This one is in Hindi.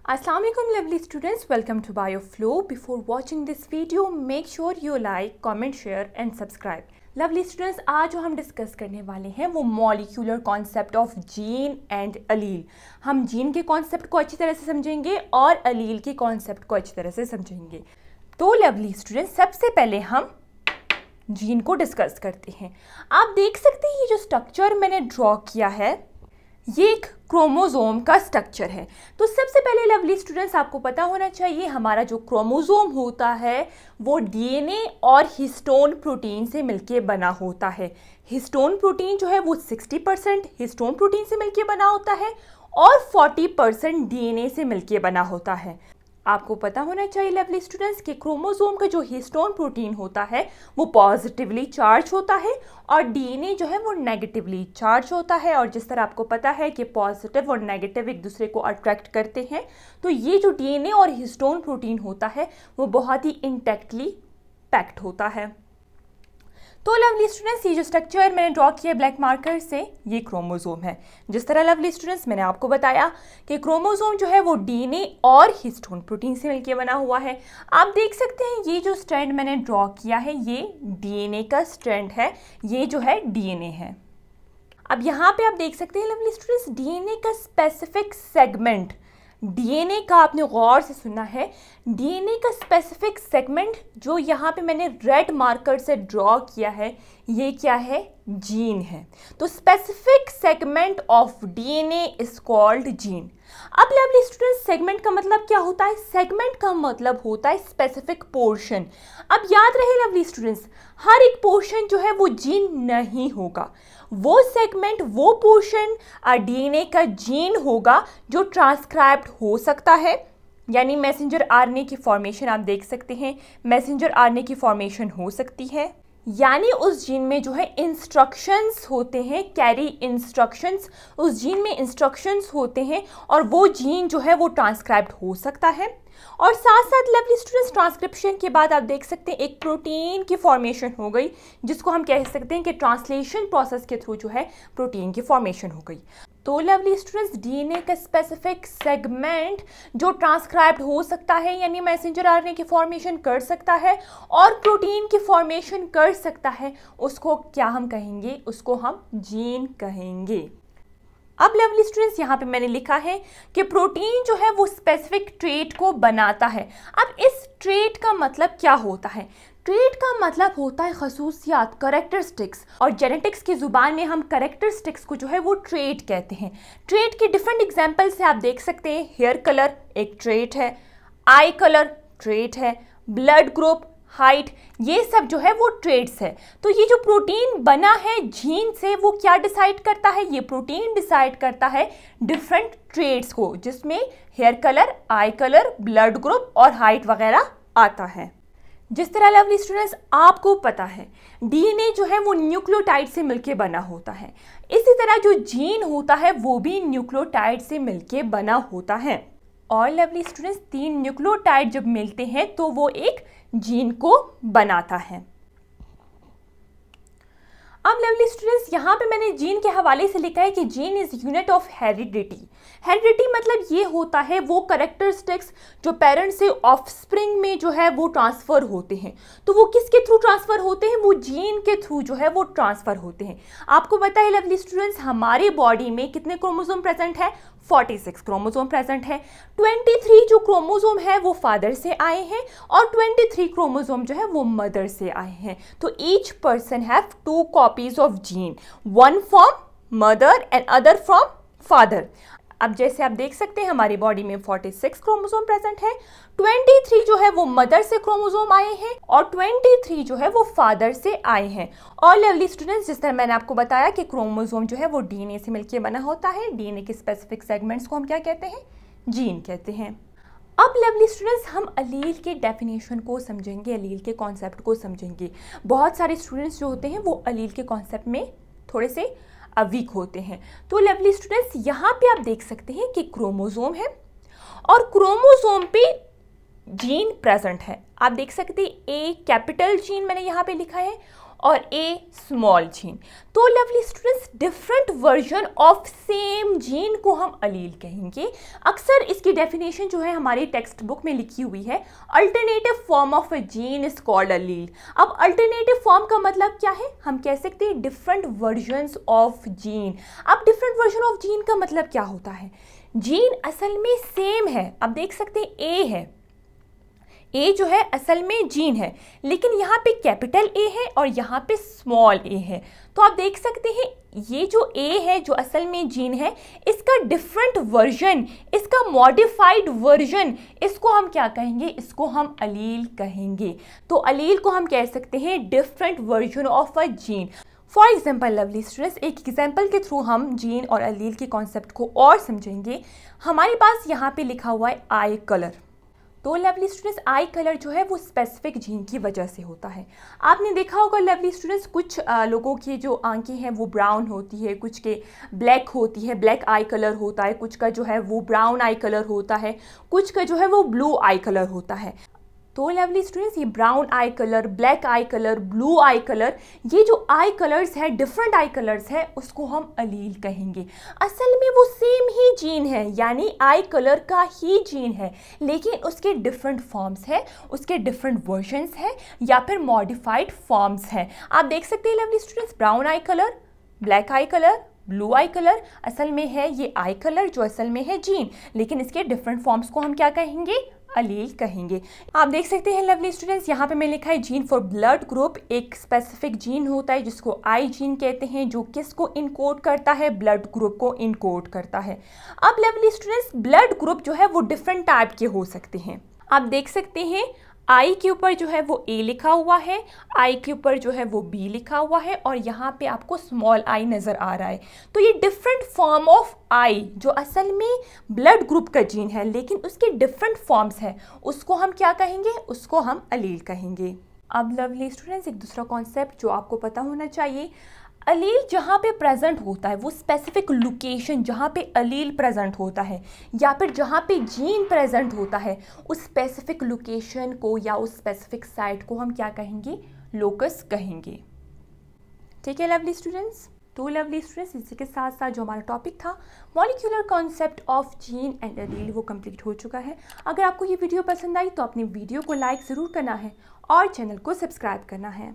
Assalamualaikum lovely students, welcome to BioFlow. Before watching this video, make sure you like, comment, share and subscribe. Lovely students, आज जो हम डिस्कस करने वाले हैं वो molecular concept of gene and allele. हम जीन के कॉन्सेप्ट को अच्छी तरह से समझेंगे और अलील के कॉन्सेप्ट को अच्छी तरह से समझेंगे। तो लवली स्टूडेंट्स, सबसे पहले हम जीन को डिस्कस करते हैं। आप देख सकते हैं ये जो स्ट्रक्चर मैंने ड्रॉ किया है ये एक क्रोमोसोम का स्ट्रक्चर है। तो सबसे पहले लवली स्टूडेंट्स, आपको पता होना चाहिए हमारा जो क्रोमोसोम होता है वो डीएनए और हिस्टोन प्रोटीन से मिलके बना होता है। हिस्टोन प्रोटीन जो है वो 60% हिस्टोन प्रोटीन से मिलके बना होता है और 40% डीएनए से मिलके बना होता है। आपको पता होना चाहिए लवली स्टूडेंट्स कि क्रोमोसोम का जो हिस्टोन प्रोटीन होता है वो पॉजिटिवली चार्ज होता है और डीएनए जो है वो नेगेटिवली चार्ज होता है। और जिस तरह आपको पता है कि पॉजिटिव और नेगेटिव एक दूसरे को अट्रैक्ट करते हैं, तो ये जो डीएनए और हिस्टोन प्रोटीन होता है वो बहुत ही इंटैक्टली पैक्ड होता है। तो लवली स्टूडेंट्स, ये जो स्ट्रक्चर मैंने ड्रॉ किया ब्लैक मार्कर से ये क्रोमोसोम है। जिस तरह लवली स्टूडेंट्स मैंने आपको बताया कि क्रोमोसोम जो है वो डीएनए और हिस्टोन प्रोटीन से मिलकर बना हुआ है। आप देख सकते हैं ये जो स्ट्रैंड मैंने ड्रॉ किया है ये डीएनए का स्ट्रैंड है, ये जो है डीएनए है। अब यहाँ पे आप देख सकते हैं लवली स्टूडेंट्स डीएनए का स्पेसिफिक सेगमेंट, डीएनए का आपने गौर से सुना है, डीएनए का स्पेसिफिक सेगमेंट जो यहाँ पे मैंने रेड मार्कर से ड्रॉ किया है ये क्या है? जीन है। तो specific segment of DNA is called gene. अब लवली स्टूडेंट्स, सेगमेंट का मतलब क्या होता है? सेगमेंट का मतलब होता है स्पेसिफिक पोर्शन। अब याद रहे लवली स्टूडेंट्स, हर एक पोर्शन जो है वो जीन नहीं होगा। वो सेगमेंट, वो पोर्शन डीएनए का जीन होगा जो ट्रांसक्राइब्ड हो सकता है, यानी मैसेंजर आरएनए की फॉर्मेशन आप देख सकते हैं, मैसेंजर आरएनए की फॉर्मेशन हो सकती है, यानी उस जीन में जो है इंस्ट्रक्शंस होते हैं, कैरी इंस्ट्रक्शंस, उस जीन में इंस्ट्रक्शंस होते हैं और वो जीन जो है वो ट्रांसक्राइब्ड हो सकता है। और साथ साथ लवली स्टूडेंट्स, ट्रांसक्रिप्शन के बाद आप देख सकते हैं एक प्रोटीन की फॉर्मेशन हो गई, जिसको हम कह सकते हैं कि ट्रांसलेशन प्रोसेस के थ्रू जो है प्रोटीन की फॉर्मेशन हो गई। तो लवली स्टूडेंट्स, डीएनए का स्पेसिफिक सेगमेंट जो ट्रांसक्राइब्ड हो सकता है यानी मैसेंजर आरएनए की फॉर्मेशन कर सकता है और प्रोटीन की फॉर्मेशन कर सकता है, उसको क्या हम कहेंगे? उसको हम जीन कहेंगे। अब लवली स्टूडेंट्स, यहाँ पे मैंने लिखा है कि प्रोटीन जो है वो स्पेसिफिक ट्रेट को बनाता है। अब इस ट्रेट का मतलब क्या होता है? ट्रेट का मतलब होता है खसूसियात, करेक्टरिस्टिक्स, और जेनेटिक्स की ज़ुबान में हम करेक्टरिस्टिक्स को जो है वो ट्रेट कहते हैं। ट्रेट के डिफरेंट एग्जाम्पल से आप देख सकते हैं, हेयर कलर एक ट्रेट है, आई कलर ट्रेट है, ब्लड ग्रुप, हाइट, ये सब जो है वो ट्रेट्स है। तो ये जो प्रोटीन बना है जीन से वो क्या डिसाइड करता है? ये प्रोटीन डिसाइड करता है डिफरेंट ट्रेट्स को, जिसमें hair colour, eye colour, blood group और हाइट वगैरह आता है। जिस तरह लवली स्टूडेंट्स आपको पता है डीएनए जो है वो न्यूक्लियोटाइड से मिलके बना होता है, इसी तरह जो जीन होता है वो भी न्यूक्लियोटाइड से मिलके बना होता है। और लवली स्टूडेंट्स, 3 न्यूक्लियोटाइड जब मिलते हैं तो वो एक जीन को बनाता है। अब लवली स्टूडेंट्स, यहाँ पे मैंने जीन के हवाले से लिखा है कि gene is unit of heredity. Heredity मतलब ये होता है वो करेक्टरिस्टिक्स जो पेरेंट से ऑफस्प्रिंग में जो है वो ट्रांसफ़र होते हैं। तो वो किसके थ्रू ट्रांसफ़र होते हैं? वो जीन के थ्रू जो है वो ट्रांसफ़र होते हैं। आपको पता है लवली स्टूडेंट्स, हमारे बॉडी में कितने क्रोमोसोम प्रेजेंट है? 46 क्रोमोसोम प्रेजेंट है। 23 जो क्रोमोसोम है वो फादर से आए हैं और 23 क्रोमोसोम जो है वो मदर से आए हैं। तो each person have 2 copies of gene, one from mother and other from father. अब जैसे आप देख सकते हैं हमारी बॉडी में 46 क्रोमोसोम प्रेजेंट है, 23 जो है वो मदर से क्रोमोसोम आए हैं और 23 जो है वो फादर से आए हैं। और लवली स्टूडेंट्स, जिस तरह मैंने आपको बताया कि क्रोमोसोम जो है वो डीएनए से मिलकर बना होता है, डीएनए के स्पेसिफिक सेगमेंट्स को हम क्या कहते हैं? जीन कहते हैं। अब लवली स्टूडेंट्स, हम अलील के डेफिनेशन को समझेंगे, अलील के कॉन्सेप्ट को समझेंगे। बहुत सारे स्टूडेंट्स जो होते हैं वो अलील के कॉन्सेप्ट में थोड़े से वीक होते हैं। तो लवली स्टूडेंट्स, यहाँ पे आप देख सकते हैं कि क्रोमोसोम है और क्रोमोसोम पे जीन प्रेजेंट है। आप देख सकते हैं एक कैपिटल जीन मैंने यहाँ पे लिखा है और ए स्मॉल जीन। तो lovely students, different version of same gene को हम अलील कहेंगे। अक्सर इसकी डेफिनेशन जो है हमारी टेक्स्ट बुक में लिखी हुई है, alternative form of a gene is called allele. अब अल्टरनेटिव फॉर्म का मतलब क्या है? हम कह सकते हैं डिफरेंट वर्जन्स ऑफ जीन। अब डिफरेंट वर्जन ऑफ जीन का मतलब क्या होता है? जीन असल में सेम है। अब देख सकते हैं ए है, ए जो है असल में जीन है, लेकिन यहाँ पे कैपिटल ए है और यहाँ पे स्मॉल ए है। तो आप देख सकते हैं ये जो ए है जो असल में जीन है, इसका डिफरेंट वर्जन, इसका मॉडिफाइड वर्जन, इसको हम क्या कहेंगे? इसको हम अलील कहेंगे। तो अलील को हम कह सकते हैं different version of a gene. For example lovely students, एक एग्जाम्पल के थ्रू हम जीन और अलील के कॉन्सेप्ट को और समझेंगे। हमारे पास यहाँ पे लिखा हुआ है आई कलर। तो लवली स्टूडेंट्स, आई कलर जो है वो स्पेसिफिक जीन की वजह से होता है। आपने देखा होगा लवली स्टूडेंट्स, कुछ लोगों की जो आंखें हैं वो ब्राउन होती है, कुछ के ब्लैक होती है, ब्लैक आई कलर होता है, कुछ का जो है वो ब्राउन आई कलर होता है, कुछ का जो है वो ब्लू आई कलर होता है। तो लवली स्टूडेंट्स, ये ब्राउन आई कलर, ब्लैक आई कलर, ब्लू आई कलर, ये जो आई कलर्स है, डिफरेंट आई कलर्स है, उसको हम अलील कहेंगे। असल में वो सेम ही जीन है, यानी आई कलर का ही जीन है, लेकिन उसके डिफरेंट फॉर्म्स है, उसके डिफरेंट वर्जन्स है या फिर मॉडिफाइड फॉर्म्स हैं। आप देख सकते हैं लवली स्टूडेंट्स, ब्राउन आई कलर, ब्लैक आई कलर, ब्लू आई कलर, असल में है ये आई कलर जो असल में है जीन, लेकिन इसके डिफरेंट फॉर्म्स को हम क्या कहेंगे? अलील कहेंगे। आप देख सकते हैं लवली स्टूडेंट्स, यहाँ पे मैं लिखा है जीन फॉर ब्लड ग्रुप। एक स्पेसिफिक जीन होता है जिसको आई जीन कहते हैं, जो किसको इनकोड करता है? ब्लड ग्रुप को इनकोड करता है। अब लवली स्टूडेंट्स, ब्लड ग्रुप जो है वो डिफरेंट टाइप के हो सकते हैं। आप देख सकते हैं आई के ऊपर जो है वो ए लिखा हुआ है, आई के ऊपर जो है वो बी लिखा हुआ है, और यहाँ पे आपको स्मॉल आई नज़र आ रहा है। तो ये डिफरेंट फॉर्म ऑफ आई जो असल में ब्लड ग्रुप का जीन है, लेकिन उसके डिफरेंट फॉर्म्स हैं, उसको हम क्या कहेंगे? उसको हम अलील कहेंगे। अब लवली स्टूडेंट्स, एक दूसरा कॉन्सेप्ट जो आपको पता होना चाहिए, अलील जहाँ पे प्रेजेंट होता है, वो स्पेसिफिक लोकेशन जहाँ पे अलील प्रेजेंट होता है या फिर जहाँ पे जीन प्रेजेंट होता है, उस स्पेसिफिक लोकेशन को या उस स्पेसिफिक साइट को हम क्या कहेंगे? लोकस कहेंगे। ठीक है लवली स्टूडेंट्स। तो लवली स्टूडेंट्स, इसी के साथ साथ जो हमारा टॉपिक था molecular concept of gene and allele, वो कंप्लीट हो चुका है। अगर आपको ये वीडियो पसंद आई तो अपनी वीडियो को लाइक ज़रूर करना है और चैनल को सब्सक्राइब करना है।